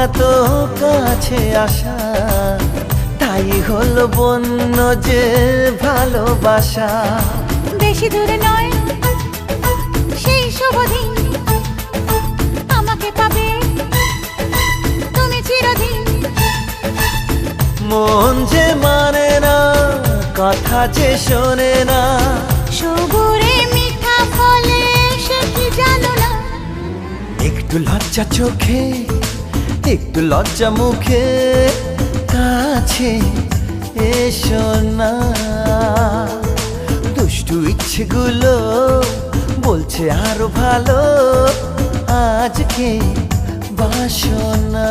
এত কাছে আসা, তাই হলো বন্য যে ভালোবাসা। বেশি দূরে নয় সেই শুভ দিন, আমাকে পাবে তুমি চিরদিন। মন যে মানে না, কথা যে শোনে না, সবুরে মিঠা ফলে সে কি জানো না। একটু লজ্জা চোখে, একটু লজ্জা মুখে, কাছে এসো না। দুষ্টু ইচ্ছেগুলো বলছে আরো ভালো, আজকে বাসনা।